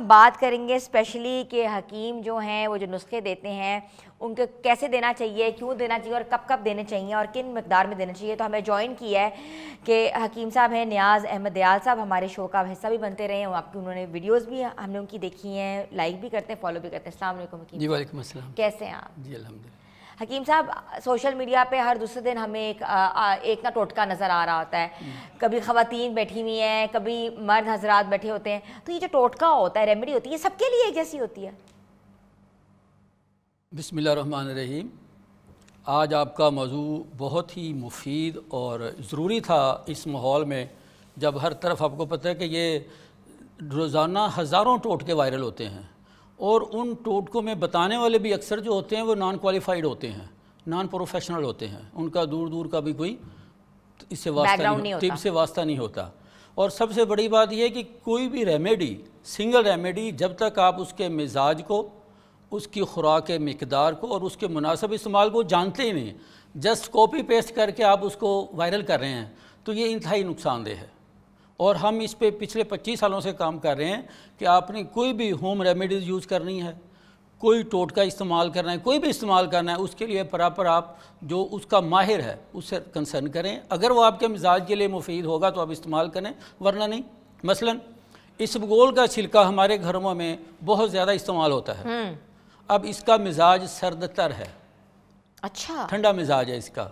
بات کریں گے اسپیشلی کہ حکیم جو ہیں وہ جو نسخے دیتے ہیں ان کو کیسے دینا چاہیے, کیوں دینا چاہیے اور کب کب دینے چاہیے اور کن مقدار میں دینا چاہیے. تو ہمیں جوائن کیا ہے کہ حکیم صاحب ہیں نیاز احمد دیال صاحب, ہمارے شو کا حصہ بھی بنتے رہے ہیں, آپ کی انہوں نے ویڈیوز بھی ہم نے ان کی دیکھی ہیں, لائک بھی کرتے ہیں, فالو بھی کرتے ہیں. السلام علیکم حکیم. جی وعلیکم السلام. کیسے ہیں آپ؟ جی الحمدللہ. حکیم صاحب سوشل میڈیا پہ ہر دوسرے دن ہمیں ایک نہ ٹوٹکا نظر آ رہا ہوتا ہے, کبھی خواتین بیٹھی ہوئی ہیں, کبھی مرد حضرات بیٹھے ہوتے ہیں. تو یہ جو ٹوٹکا ہوتا ہے, ریمیڈی ہوتی ہے, یہ سب کے لیے ایک جیسی ہوتی ہے؟ بسم اللہ الرحمن الرحیم. آج آپ کا موضوع بہت ہی مفید اور ضروری تھا اس ماحول میں جب ہر طرف آپ کو پتہ ہے کہ یہ روزانہ ہزاروں ٹوٹکے وائرل ہوتے ہیں, اور ان ٹوٹکوں میں بتانے والے بھی اکثر جو ہوتے ہیں وہ نان کوالیفائڈ ہوتے ہیں, نان پروفیشنل ہوتے ہیں, ان کا دور دور کا بھی کوئی اس سے واسطہ نہیں, طب سے واسطہ نہیں ہوتا. اور سب سے بڑی بات یہ ہے کہ کوئی بھی ریمیڈی, سنگل ریمیڈی, جب تک آپ اس کے مزاج کو, اس کی خوراک مقدار کو اور اس کے مناسب استعمال کو جانتے ہی نہیں, جسٹ کاپی پیسٹ کر کے آپ اس کو وائرل کر رہے ہیں, تو یہ انتہائی نقصان دہ ہے. اور ہم اس پہ پچھلے 25 سالوں سے کام کر رہے ہیں کہ آپ نے کوئی بھی ہوم ریمیڈیز یوز کرنی ہے, کوئی ٹوٹکا استعمال کرنا ہے, کوئی بھی استعمال کرنا ہے, اس کے لیے پراپر آپ جو اس کا ماہر ہے اس سے کنسرن کریں. اگر وہ آپ کے مزاج کے لیے مفید ہوگا تو آپ استعمال کریں, ورنہ نہیں. مثلا اسبگول کا چھلکا ہمارے گھروں میں بہت زیادہ استعمال ہوتا ہے. اب اس کا مزاج سرد تر ہے, اچھا ٹھنڈا مزاج ہے اس کا.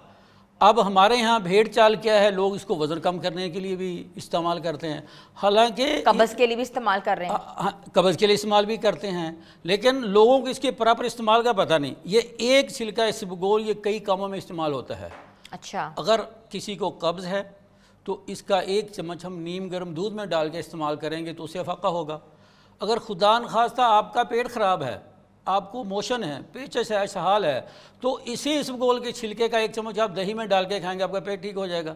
اب ہمارے یہاں بھیڑ چال کیا ہے, لوگ اس کو وزن کم کرنے کے لیے بھی استعمال کرتے ہیں, حالانکہ قبض کے لیے بھی استعمال کر رہے ہیں. قبض کے لیے استعمال بھی کرتے ہیں, لیکن لوگوں کو اس کے پراپر استعمال کا پتہ نہیں. یہ ایک چھلکا اسبگول یہ کئی کاموں میں استعمال ہوتا ہے. اچھا, اگر کسی کو قبض ہے تو اس کا 1 چمچ ہم نیم گرم دودھ میں ڈال کے استعمال کریں گے تو اسے افاقہ ہوگا. اگر خدا نخواستہ آپ کا پیٹ خراب ہے, آپ کو موشن ہے, پیچس ہے, اسہال ہے, تو اسی اسبگول کے چھلکے کا 1 چمچ آپ دہی میں ڈال کے کھائیں گے, آپ کا پیٹ ٹھیک ہو جائے گا.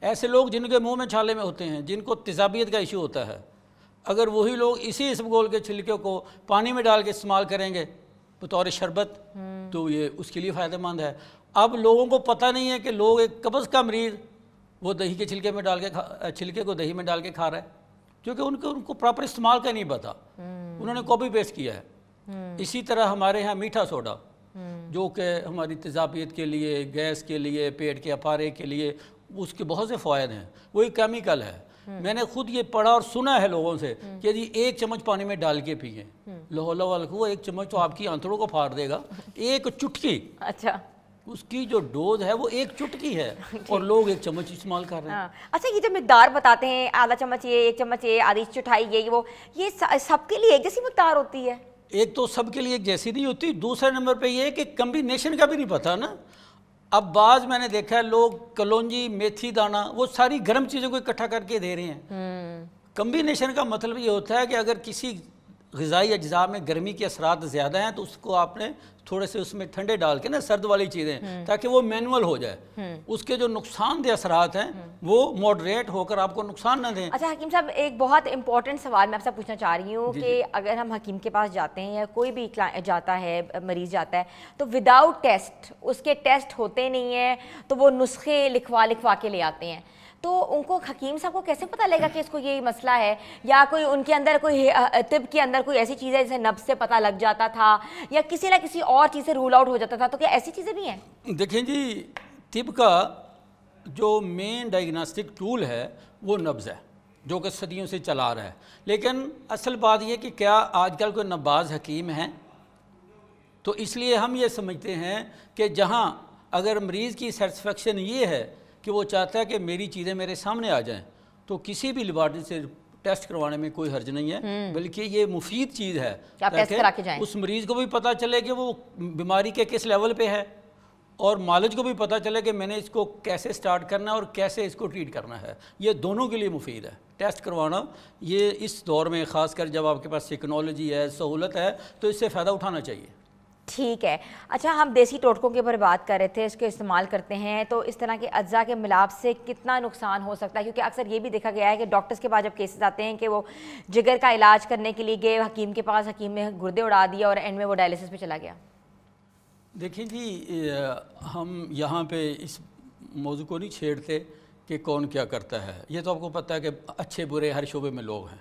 ایسے لوگ جن کے منہ میں چھالے میں ہوتے ہیں, جن کو تیزابیت کا ایشو ہوتا ہے, اگر وہی لوگ اسی اسبگول کے چھلکے کو پانی میں ڈال کے استعمال کریں گے بطور شربت, تو یہ اس کے لیے فائدہ مند ہے. اب لوگوں کو پتہ نہیں ہے کہ لوگ ایک قبض کا مریض وہ دہی کے چھلکے میں ڈال کے چھلکے کو دہی میں ڈال کے کھا رہا ہے, کیونکہ ان کو پراپر استعمال کا نہیں پتا, انہوں نے کاپی پیسٹ کیا ہے. اسی طرح ہمارے ہاں میٹھا سوڈا, جو کہ ہماری تیزابیت کے لیے, گیس کے لیے, پیٹ کے اپارے کے لیے, اس کے بہت سے فوائد ہیں. وہ ایک کیمیکل ہے. میں نے خود یہ پڑھا اور سنا ہے لوگوں سے کہ جی 1 چمچ پانی میں ڈال کے پئیں, لو وہ 1 چمچ تو آپ کی آنتڑوں کو پھاڑ دے گا. 1 چٹکی, اچھا, اس کی جو ڈوز ہے وہ 1 چٹکی ہے, اور لوگ 1 چمچ استعمال کر رہے ہیں. اچھا, یہ جو مقدار بتاتے ہیں, آدھا چمچ یہ, 1 چمچ یہ, آدھی چٹھائی یہ سب کے لیے ایک جیسی مقدار ہوتی ہے؟ ایک تو سب کے لیے ایک جیسی نہیں ہوتی. دوسرے نمبر پہ یہ ہے کہ کمبینیشن کا بھی نہیں پتہ نا. اب بعض میں نے دیکھا ہے لوگ کلونجی, میتھی دانہ, وہ ساری گرم چیزوں کو اکٹھا کر کے دے رہے ہیں. کمبینیشن کا مطلب یہ ہوتا ہے کہ اگر کسی غذائی اجزاء میں گرمی کے اثرات زیادہ ہیں تو اس کو آپ نے تھوڑے سے اس میں ٹھنڈے ڈال کے نا, سرد والی چیزیں, تاکہ وہ مینول ہو جائے. اس کے جو نقصان دہ اثرات ہیں وہ ماڈریٹ ہو کر آپ کو نقصان نہ دیں. اچھا حکیم صاحب, ایک بہت امپورٹنٹ سوال میں آپ سے پوچھنا چاہ رہی ہوں کہ اگر ہم حکیم کے پاس جاتے ہیں یا کوئی بھی جاتا ہے, مریض جاتا ہے, تو وداؤٹ ٹیسٹ, اس کے ٹیسٹ ہوتے نہیں ہیں, تو وہ نسخے لکھوا کے لے آتے ہیں, تو ان کو حکیم صاحب کو کیسے پتہ لگے گا کہ اس کو یہ مسئلہ ہے, یا کوئی ان کے اندر کوئی طب کے اندر کوئی ایسی چیز ہے جیسے نبض سے پتہ لگ جاتا تھا یا کسی نہ کسی اور چیز سے رول آؤٹ ہو جاتا تھا, تو کیا ایسی چیزیں بھی ہیں؟ دیکھیں جی, طب کا جو مین ڈائگناسٹک ٹول ہے وہ نبض ہے, جو کہ صدیوں سے چلا رہا ہے. لیکن اصل بات یہ کہ کیا آج کل کوئی نباز حکیم ہیں؟ تو اس لیے ہم یہ سمجھتے ہیں کہ جہاں اگر مریض کی سیٹسفیکشن یہ ہے کہ وہ چاہتا ہے کہ میری چیزیں میرے سامنے آ جائیں, تو کسی بھی لیبارٹری سے ٹیسٹ کروانے میں کوئی حرج نہیں ہے, بلکہ یہ مفید چیز ہے تاکہ اس مریض کو بھی پتہ چلے کہ وہ بیماری کے کس لیول پہ ہے, اور مالج کو بھی پتہ چلے کہ میں نے اس کو کیسے سٹارٹ کرنا ہے اور کیسے اس کو ٹریٹ کرنا ہے. یہ دونوں کے لیے مفید ہے ٹیسٹ کروانا. یہ اس دور میں خاص کر جب آپ کے پاس ٹیکنالوجی ہے, سہولت ہے, تو اس سے فائدہ اٹھانا چاہیے. ٹھیک ہے. اچھا, ہم دیسی ٹوٹکوں کے اوپر بات کر رہے تھے, اس کے استعمال کرتے ہیں, تو اس طرح کے اجزاء کے ملاپ سے کتنا نقصان ہو سکتا ہے؟ کیونکہ اکثر یہ بھی دیکھا گیا ہے کہ ڈاکٹرز کے پاس جب کیسز آتے ہیں کہ وہ جگر کا علاج کرنے کے لیے گئے حکیم کے پاس, حکیم نے گردے اڑا دیا اور اینڈ میں وہ ڈائلیسس پہ چلا گیا. دیکھیں جی, ہم یہاں پہ اس موضوع کو نہیں چھیڑتے کہ کون کیا کرتا ہے. یہ تو آپ کو پتہ ہے کہ اچھے برے ہر شعبے میں لوگ ہیں.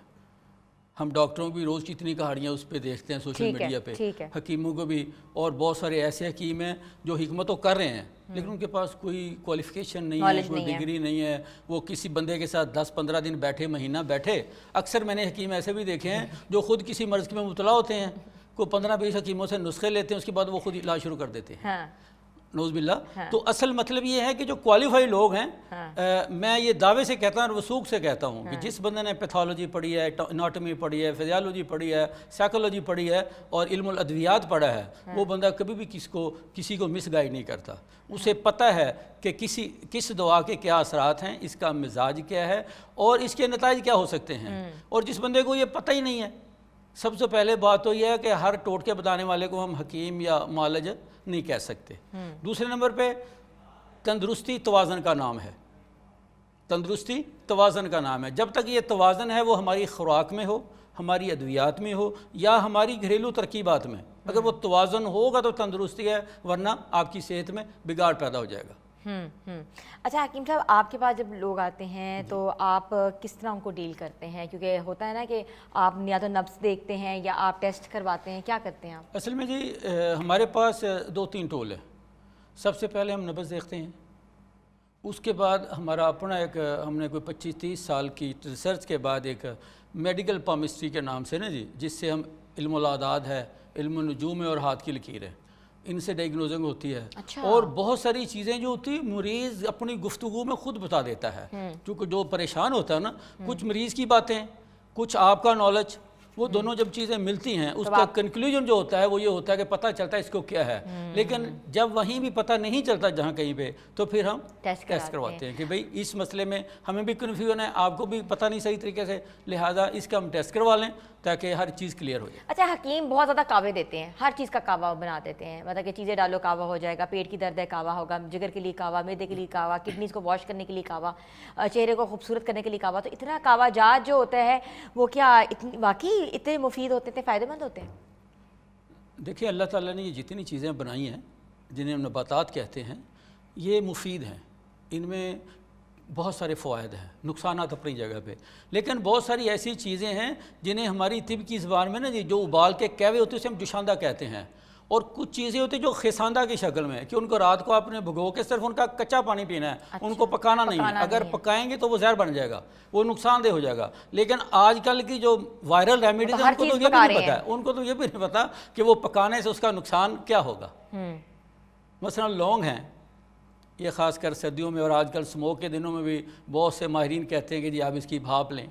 ہم ڈاکٹروں کی روز کتنی کہانیاں اس پہ دیکھتے ہیں سوشل میڈیا پہ, حکیموں کو بھی, اور بہت سارے ایسے حکیم ہیں جو حکمت تو کر رہے ہیں لیکن ان کے پاس کوئی کوالیفیکیشن نہیں ہے, کوئی ڈگری نہیں ہے, وہ کسی بندے کے ساتھ 10-15 دن بیٹھے, مہینہ بیٹھے. اکثر میں نے حکیم ایسے بھی دیکھے ہیں جو خود کسی مرض میں مبتلا ہوتے ہیں, کوئی 15-20 حکیموں سے نسخے لیتے ہیں, اس کے بعد وہ خود علاج شروع کر دیتے ہیں. نوز باللہ. تو اصل مطلب یہ ہے کہ جو کوالیفائی لوگ ہیں, میں یہ دعوے سے کہتا ہوں اور وثوق سے کہتا ہوں کہ جس بندے نے پیتھولوجی پڑھی ہے, اناٹمی پڑھی ہے, فزیالوجی پڑھی ہے, سائیکولوجی پڑھی ہے اور علم الادویات پڑھا ہے, وہ بندہ کبھی بھی کسی کو مس گائیڈ نہیں کرتا. اسے پتہ ہے کہ کس دوا کے کیا اثرات ہیں, اس کا مزاج کیا ہے اور اس کے نتائج کیا ہو سکتے ہیں. اور جس بندے کو یہ پتہ ہی نہیں ہے, سب سے پہلے بات تو یہ ہے کہ ہر ٹوٹکے بتانے والے کو ہم حکیم یا معالج نہیں کہہ سکتے. دوسرے نمبر پہ تندرستی توازن کا نام ہے. تندرستی توازن کا نام ہے. جب تک یہ توازن ہے وہ ہماری خوراک میں ہو, ہماری ادویات میں ہو یا ہماری گھریلو ترکیبات میں, اگر وہ توازن ہوگا تو تندرستی ہے, ورنہ آپ کی صحت میں بگاڑ پیدا ہو جائے گا. اچھا حکیم صاحب, آپ کے پاس جب لوگ آتے ہیں تو آپ کس طرح ان کو ڈیل کرتے ہیں؟ کیونکہ ہوتا ہے نا کہ آپ یا تو نبض دیکھتے ہیں یا آپ ٹیسٹ کرواتے ہیں, کیا کرتے ہیں آپ؟ اصل میں جی ہمارے پاس 2-3 ٹول ہیں. سب سے پہلے ہم نبض دیکھتے ہیں, اس کے بعد ہمارا اپنا ایک, ہم نے کوئی 25-30 سال کی ریسرچ کے بعد ایک میڈیکل پامسٹری کے نام سے نا جی, جس سے ہم علم الاعداد ہے, علم النجوم ہے اور ہاتھ کی لکیر ہے, ان سے ڈائگنوزنگ ہوتی ہے. اور بہت ساری چیزیں جو ہوتی ہیں مریض اپنی گفتگو میں خود بتا دیتا ہے, کیونکہ جو پریشان ہوتا ہے نا, کچھ مریض کی باتیں, کچھ آپ کا نالج, وہ دونوں جب چیزیں ملتی ہیں اس کا کنکلوژن جو ہوتا ہے وہ یہ ہوتا ہے کہ پتہ چلتا ہے اس کو کیا ہے. لیکن جب وہیں بھی پتہ نہیں چلتا جہاں کہیں پہ, تو پھر ہم ٹیسٹ کرواتے ہیں کہ بھئی اس مسئلے میں ہمیں بھی کنفیوژن ہے, آپ کو بھی پتہ نہیں صحیح طریقے سے, لہٰذا اس کا ہم ٹیسٹ کروا لیں تاکہ ہر چیز کلیئر ہو جائے. اچھا حکیم بہت زیادہ کعوے دیتے ہیں, ہر چیز کا کعوہ بنا دیتے ہیں, مطلب کہ چیزیں ڈالو کعوہ ہو جائے گا, پیٹ کی درد ہے کعوہ ہوگا, جگر کے لیے کعوہ, معدے کے لیے کعوہ, کڈنیز کو واش کرنے کے لیے کعوہ, چہرے کو خوبصورت کرنے کے لیے کعوہ. تو اتنا کعوہ جات جو ہوتا ہے وہ کیا واقعی اتنے مفید ہوتے تھے, فائدہ مند ہوتے ہیں؟ دیکھیے اللہ تعالیٰ نے یہ جتنی چیزیں بنائی ہیں جنہیں ہم نباتات کہتے ہیں, یہ مفید ہیں, ان میں بہت سارے فوائد ہیں, نقصانات اپنی جگہ پہ, لیکن بہت ساری ایسی چیزیں ہیں جنہیں ہماری طب کی زبان میں نا جی جو ابال کے کہوے ہوتے ہیں اسے ہم جوشاندہ کہتے ہیں, اور کچھ چیزیں ہوتی ہیں جو خیساندہ کی شکل میں, کہ ان کو رات کو آپ نے بھگو کے صرف ان کا کچا پانی پینا ہے, ان کو پکانا نہیں ہے. اگر پکائیں گے تو وہ زہر بن جائے گا, وہ نقصان دہ ہو جائے گا. لیکن آج کل کی جو وائرل ریمیڈیز ہیں ان کو تو یہ بھی نہیں پتا ہے, ان کو تو یہ بھی نہیں پتا کہ وہ پکانے سے اس کا نقصان کیا ہوگا. مثلا لونگ ہیں, یہ خاص کر سردیوں میں اور آج کل سموک کے دنوں میں بھی بہت سے ماہرین کہتے ہیں کہ جی آپ اس کی بھاپ لیں,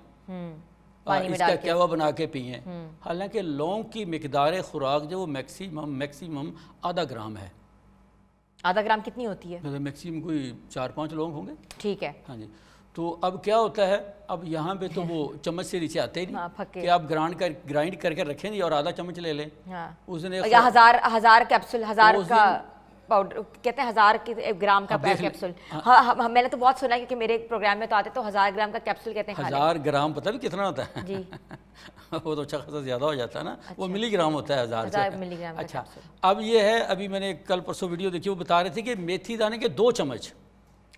اس کا کہوہ بنا کے پئیں. حالانکہ لونگ کی مقدار خوراک جو وہ میکسیمم آدھا گرام ہے. آدھا گرام کتنی ہوتی ہے؟ میکسیمم کوئی 4-5 لونگ ہوں گے. ٹھیک ہے. ہاں جی. تو اب کیا ہوتا ہے, اب یہاں پہ تو وہ چمچ سے نیچے آتے ہی نہیں کہ آپ گرائنڈ کر کے رکھیں اور آدھا چمچ لے لیں. اس نے یا ہزار کیپسول, 1000 کا پاؤڈر کہتے ہیں, 1000 گرام کا کیپسول. میں نے تو بہت سنا ہے کہ میرے پروگرام میں تو آتے تو 1000 گرام کا کیپسول کہتے ہیں. 1000 گرام پتہ بھی کتنا ہوتا ہے؟ جی وہ تو اچھا خاصا زیادہ ہو جاتا ہے نا, وہ ملی گرام ہوتا ہے 1000 ملی گرام. اچھا اب یہ ہے, ابھی میں نے کل پرسوں ویڈیو دیکھی, وہ بتا رہے تھے کہ میتھی دانے کے 2 چمچ.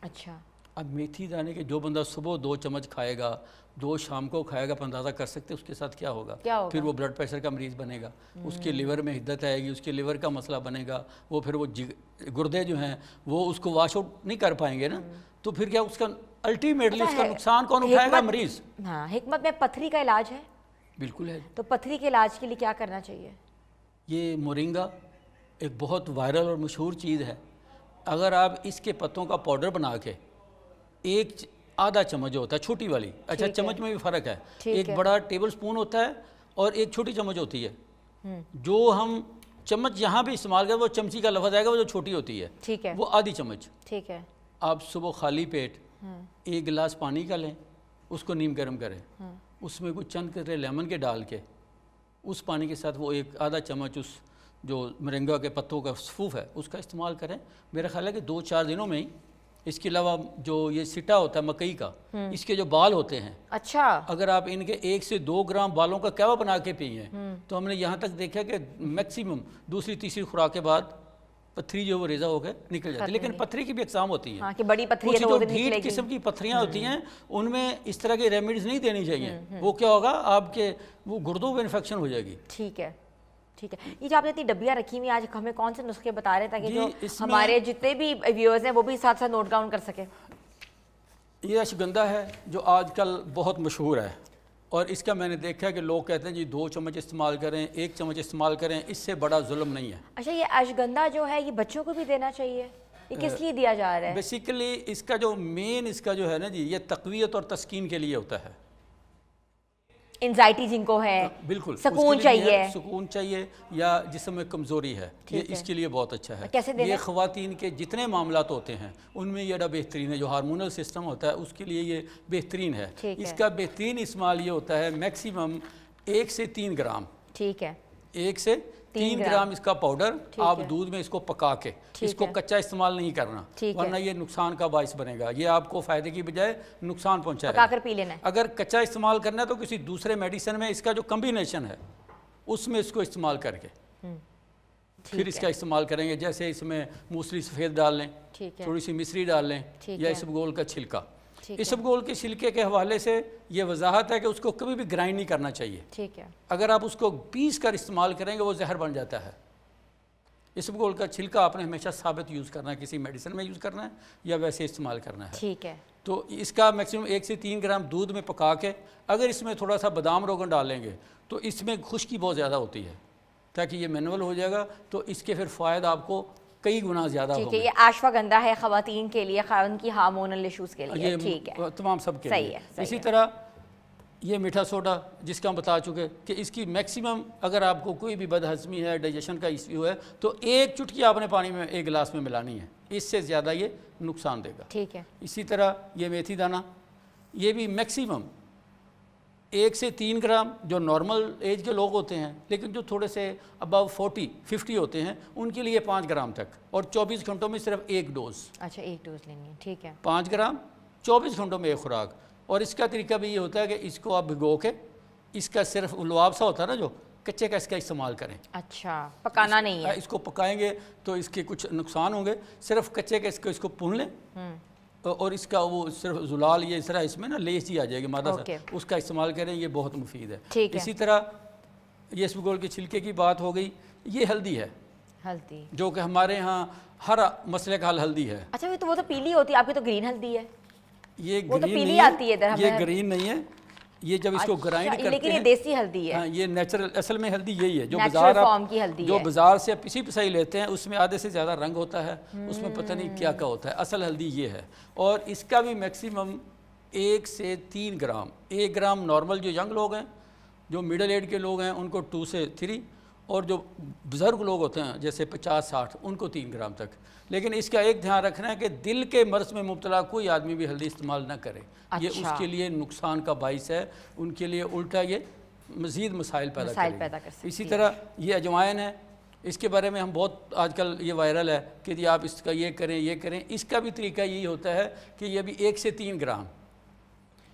اچھا. اب میتھی دانے کے جو بندہ صبح 2 چمچ کھائے گا, 2 شام کو کھائے گا, آپ اندازہ کر سکتے اس کے ساتھ کیا ہوگا. پھر وہ بلڈ پریشر کا مریض بنے گا, اس کے لیور میں حدت آئے گی, اس کے لیور کا مسئلہ بنے گا, وہ پھر وہ گردے جو ہیں وہ اس کو واش آؤٹ نہیں کر پائیں گے نا, تو پھر کیا اس کا الٹیمیٹلی اس کا نقصان کون اٹھائے گا؟ مریض. ہاں, حکمت میں پتھری کا علاج ہے. بالکل ہے. تو پتھری کے علاج کے لیے کیا کرنا چاہیے؟ یہ مورنگا ایک بہت وائرل اور مشہور چیز ہے. اگر آپ اس کے پتوں کا پاؤڈر بنا کے آدھا چمچ جو ہوتا ہے چھوٹی والی, اچھا چمچ میں بھی فرق ہے, ایک بڑا ٹیبل سپون ہوتا ہے اور ایک چھوٹی چمچ ہوتی ہے. جو ہم چمچ یہاں بھی استعمال کریں وہ چمچی کا لفظ آئے گا, وہ جو چھوٹی ہوتی ہے وہ آدھی چمچ. ٹھیک ہے. آپ صبح خالی پیٹ 1 گلاس پانی کا لیں, اس کو نیم گرم کریں, اس میں کچھ چند قطرے لیمن کے ڈال کے اس پانی کے ساتھ وہ آدھا چمچ اس جو مرنگا کے پتوں کا صفوف ہے اس کا استعمال کریں. میرا خیال ہے کہ 2-4 دنوں میں ہی. اس کے علاوہ جو یہ سٹا ہوتا ہے مکئی کا, اس کے جو بال ہوتے ہیں, اچھا, اگر آپ ان کے 1 سے 2 گرام بالوں کا کہوہ بنا کے پئیں تو ہم نے یہاں تک دیکھا کہ میکسیمم 2-3 خوراک کے بعد پتھری جو وہ ریزہ ہو کے نکل جاتی ہے. لیکن پتھری کی بھی اقسام ہوتی ہیں کہ بڑی پتھری ہے کچھ تو جو ڈھیٹ قسم کی پتھریاں ہوتی ہیں ان میں اس طرح کی ریمیڈیز نہیں دینی چاہیے. وہ کیا ہوگا آپ کے وہ گردوں میں انفیکشن ہو جائے گی. ٹھیک ہے ٹھیک ہے. یہ جو آپ نے اتنی ڈبیاں رکھی ہوئی آج ہمیں کون سے نسخے بتا رہے ہیں تاکہ جو ہمارے جتنے بھی ویورز ہیں وہ بھی ساتھ ساتھ نوٹ ڈاؤن کر سکیں؟ یہ اشگندھا ہے جو آج کل بہت مشہور ہے اور اس کا میں نے دیکھا ہے کہ لوگ کہتے ہیں جی 2 چمچ استعمال کریں 1 چمچ استعمال کریں, اس سے بڑا ظلم نہیں ہے. اچھا یہ اشگندھا جو ہے یہ بچوں کو بھی دینا چاہیے؟ یہ کس لیے دیا جا رہا ہے؟ بیسیکلی اس کا جو مین اس کا جو ہے نا جی یہ تقویت اور تسکین کے لیے ہوتا ہے. انزائٹی جن کو ہے, بالکل سکون چاہیے, سکون چاہیے یا جسم میں کمزوری ہے, یہ اس کے لیے بہت اچھا ہے. کیسے دینا؟ یہ خواتین کے جتنے معاملات ہوتے ہیں ان میں یہ بہترین ہے. جو ہارمونل سسٹم ہوتا ہے اس کے لیے یہ بہترین ہے. اس کا بہترین استعمال یہ ہوتا ہے میکسیمم 1 سے 3 گرام. ٹھیک ہے 1 سے 3 گرام اس کا پاؤڈر آپ دودھ میں اس کو پکا کے, اس کو کچا استعمال نہیں کرنا ورنہ یہ نقصان کا باعث بنے گا. یہ آپ کو فائدے کی بجائے نقصان پہنچائے گا. پکا کر پی لینا ہے. اگر کچا استعمال کرنا ہے تو کسی دوسرے میڈیسن میں اس کا جو کمبینیشن ہے اس میں اس کو استعمال کر کے پھر اس کا استعمال کریں گے. جیسے اس میں موسلی سفید ڈال لیں, تھوڑی سی مصری ڈال لیں یا اسبگول کا چھلکا. اسبگول کے چھلکے کے حوالے سے یہ وضاحت ہے کہ اس کو کبھی بھی گرائنڈ نہیں کرنا چاہیے. ٹھیک ہے. اگر آپ اس کو پیس کر استعمال کریں گے وہ زہر بن جاتا ہے. اسبگول کا چھلکا آپ نے ہمیشہ ثابت یوز کرنا ہے, کسی میڈیسن میں یوز کرنا ہے یا ویسے استعمال کرنا ہے. ٹھیک ہے. تو اس کا میکسیمم 1 سے 3 گرام دودھ میں پکا کے اگر اس میں تھوڑا سا بادام روغن ڈالیں گے تو اس میں خشکی بہت زیادہ ہوتی ہے تاکہ یہ مینول ہو جائے گا تو اس کے پھر فوائد آپ کو کئی گنا زیادہ ہوں گے. یہ اشواگندھا ہے خواتین کے لیے, ان کی ہارمونل ایشوز کے لیے. ٹھیک ہے, تمام سب کے لیے. اسی طرح یہ میٹھا سوڈا جس کا ہم بتا چکے کہ اس کی میکسیمم اگر آپ کو کوئی بھی بد ہضمی ہے, ڈائجیشن کا ایشو ہے تو 1 چٹکی آپ نے پانی میں 1 گلاس میں ملانی ہے, اس سے زیادہ یہ نقصان دے گا. ٹھیک ہے. اسی طرح یہ میتھی دانہ, یہ بھی میکسیمم 1 سے 3 گرام جو نارمل ایج کے لوگ ہوتے ہیں لیکن جو تھوڑے سے ابو 40-50 ہوتے ہیں ان کے لیے 5 گرام تک اور 24 گھنٹوں میں صرف 1 ڈوز. اچھا 1 ڈوز لینی ہے. ٹھیک ہے. 5 گرام 24 گھنٹوں میں 1 خوراک. اور اس کا طریقہ بھی یہ ہوتا ہے کہ اس کو آپ بھگو کے اس کا صرف لعاب سا ہوتا ہے نا جو کچے کا اس کا استعمال کریں. اچھا پکانا نہیں ہے. اس کو پکائیں گے تو اس کے کچھ نقصان ہوں گے, صرف کچے کا اس کو بھون لیں اور اس کا وہ صرف زلال یہ اس طرح اس میں نا لیس ہی آ جائے گی مادہ سے, اس کا استعمال کریں, یہ بہت مفید ہے. اسی طرح یہ اسبگول کے چھلکے کی بات ہو گئی. یہ ہلدی ہے, ہلدی جو کہ ہمارے ہاں ہر مسئلے کا حل ہلدی ہے. اچھا وہ تو پیلی ہوتی ہے, آپ کی تو گرین ہلدی ہے. یہ گرین آتی ہے, یہ گرین نہیں ہے. یہ جب اس کو گرائنڈ کرتے ہیں لیکن یہ دیسی ہلدی ہے. ہاں یہ نیچرل, اصل میں ہلدی یہی ہے جو بازار سے پسی پسائی لیتے ہیں اس میں آدھے سے زیادہ رنگ ہوتا ہے, اس میں پتہ نہیں کیا کیا ہوتا ہے. اصل ہلدی یہ ہے اور اس کا بھی میکسیمم 1 سے 3 گرام. 1 گرام نارمل جو ینگ لوگ ہیں, جو مڈل ایج کے لوگ ہیں ان کو 2 سے 3 اور جو بزرگ لوگ ہوتے ہیں جیسے 50-60 ان کو 3 گرام تک. لیکن اس کا ایک دھیان رکھنا ہے کہ دل کے مرض میں مبتلا کوئی آدمی بھی ہلدی استعمال نہ کرے. یہ اس کے لیے نقصان کا باعث ہے, ان کے لیے الٹا یہ مزید مسائل پیدا کرے گا. اسی طرح یہ اجوائن ہے, اس کے بارے میں ہم بہت آج کل یہ وائرل ہے کہ جی آپ اس کا یہ کریں یہ کریں. اس کا بھی طریقہ یہی ہوتا ہے کہ یہ بھی 1 سے 3 گرام.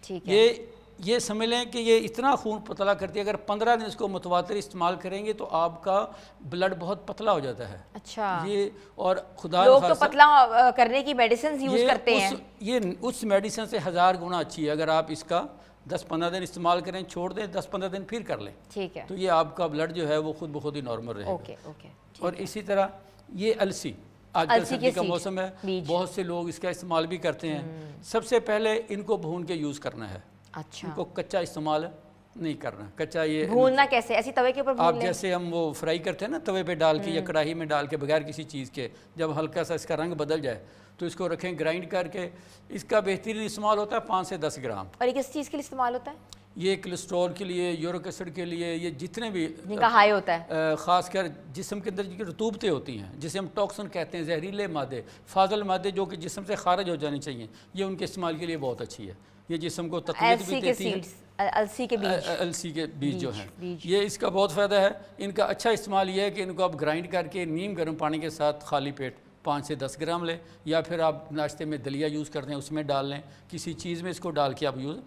ٹھیک ہے. یہ سمجھ لیں کہ یہ اتنا خون پتلا کرتی ہے, اگر 15 دن اس کو متواتر استعمال کریں گے تو آپ کا بلڈ بہت پتلا ہو جاتا ہے. اچھا. یہ اور خدا لوگ تو پتلا کرنے کی میڈیسنز یوز کرتے ہیں, یہ اس میڈیسن سے 1000 گنا اچھی ہے. اگر آپ اس کا 10-15 دن استعمال کریں, چھوڑ دیں, 10-15 دن پھر کر لیں, ٹھیک ہے, تو یہ آپ کا بلڈ جو ہے وہ خود بخود ہی نارمل رہے گا. اور اسی طرح یہ السی, آج کل سردی کا موسم ہے, بہت سے لوگ اس کا استعمال بھی کرتے ہیں. سب سے پہلے ان کو بھون کے یوز کرنا ہے. اچھا. ان کو کچا استعمال نہیں کرنا. کچا یہ بھوننا کیسے, ایسی توے کے اوپر بھون لیں؟ آپ جیسے ہم وہ فرائی کرتے ہیں نا توے پہ ڈال کے یا کڑاہی میں ڈال کے بغیر کسی چیز کے, جب ہلکا سا اس کا رنگ بدل جائے تو اس کو رکھیں گرائنڈ کر کے. اس کا بہترین استعمال ہوتا ہے 5 سے 10 گرام. اور یہ کس چیز کے لیے استعمال ہوتا ہے؟ یہ کولیسٹرول کے لیے, یورک ایسڈ کے لیے, یہ جتنے بھی ہائی ہوتا ہے, خاص کر جسم کے اندر جو رطوبتیں ہوتی ہیں جسے ہم ٹاکسن کہتے ہیں, زہریلے مادے, فاضل مادے جو کہ جسم سے خارج ہو جانے چاہیے, یہ ان کے استعمال کے لیے بہت اچھی ہے. یہ جسم کو تقویت بھی دیتی ہے. السی کے بیج جو ہیں, یہ اس کا بہت فائدہ ہے. ان کا اچھا استعمال یہ ہے کہ ان کو آپ گرائنڈ کر کے نیم گرم پانی کے ساتھ خالی پیٹ 5 سے 10 گرام لیں, یا پھر آپ ناشتے میں دلیا یوز کرتے ہیں اس میں ڈال لیں, کسی چیز میں اس کو ڈال کے آپ یوز,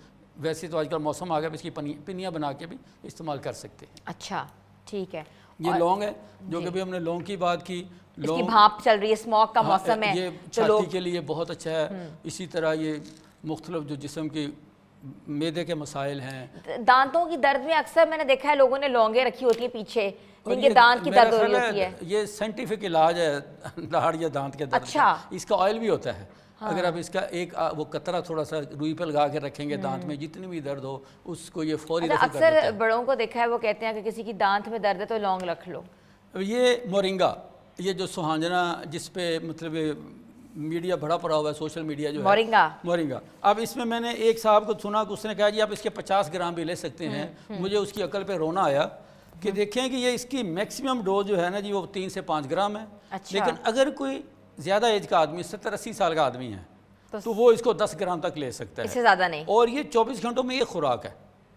ویسے تو آج کل موسم آ گیا, اس کی پنیاں بنا کے بھی استعمال کر سکتے ہیں. اچھا. ٹھیک ہے. یہ لونگ ہے جو کہ بھی ہم نے لونگ کی بات کی. اس کی بھاپ چل رہی ہے, اسموک کا موسم ہے, یہ چھاتی کے لیے بہت اچھا ہے. اسی طرح یہ مختلف جو جسم کی معدے کے مسائل ہیں. دانتوں کی درد میں اکثر میں نے دیکھا ہے لوگوں نے لونگیں رکھی ہوتی ہیں پیچھے جن کے دانت کی درد ہو رہی ہوتی ہے. یہ سائنٹیفک علاج ہے داڑھ یا دانت کے درد. اچھا. اس کا آئل بھی ہوتا ہے. اگر آپ اس کا ایک وہ قطرہ تھوڑا سا روئی پہ لگا کے رکھیں گے دانت میں, جتنی بھی درد ہو اس کو یہ فوری رفع کر دیتا ہے. اکثر بڑوں کو دیکھا ہے وہ کہتے ہیں کہ کسی کی دانت میں درد ہے تو لونگ رکھ لو. یہ مورنگا, یہ جو سہانجنا جس پہ مطلب میڈیا بڑا پڑا ہوا ہے, سوشل میڈیا جو ہے مورنگا. اب اس میں نے ایک صاحب کو سنا کہ اس نے کہا جی آپ اس کے 50 گرام بھی لے سکتے ہیں. مجھے اس کی عقل پہ رونا آیا کہ دیکھیں کہ یہ اس کی میکسیمم ڈوز جو ہے نا جی وہ 3 سے 5 گرام ہے. لیکن اگر کوئی زیادہ ایج کا آدمی 70-80 سال کا آدمی ہے تو وہ اس کو 10 گرام تک لے سکتا ہے. اس سے زیادہ نہیں. اور یہ 24 گھنٹوں میں ایک خوراک ہے.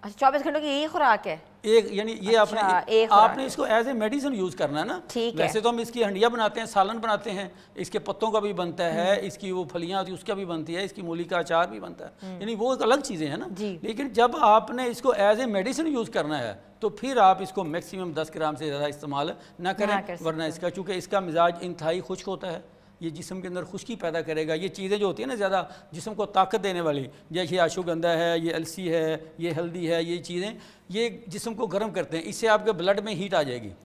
اچھا 24 گھنٹوں کی یہی خوراک ہے ایک, یعنی یہ آپ نے اس کو ایز اے میڈیسن یوز کرنا ہے نا. ویسے تو ہم اس کی ہنڈیاں بناتے ہیں, سالن بناتے ہیں, اس کے پتوں کا بھی بنتا ہے, اس کی وہ پھلیاں ہوتی ہیں اس کا بھی بنتی ہے, اس کی مولی کا اچار بھی بنتا ہے, یعنی وہ ایک الگ چیزیں ہیں نا. لیکن جب آپ نے اس کو ایز اے میڈیسن یوز کرنا ہے تو پھر آپ اس کو میکسیمم 10 گرام سے زیادہ استعمال نہ کریں, ورنہ اس کا چونکہ اس کا مزاج انتہائی خشک ہوتا ہے, یہ جسم کے اندر خشکی پیدا کرے گا. یہ چیزیں جو ہوتی ہیں نا زیادہ جسم کو طاقت دینے والی, جیسے یہ اشوگندھا ہے, یہ السی ہے, یہ ہلدی ہے, یہ چیزیں یہ جسم کو گرم کرتے ہیں, اس سے آپ کے بلڈ میں ہیٹ آ جائے گی.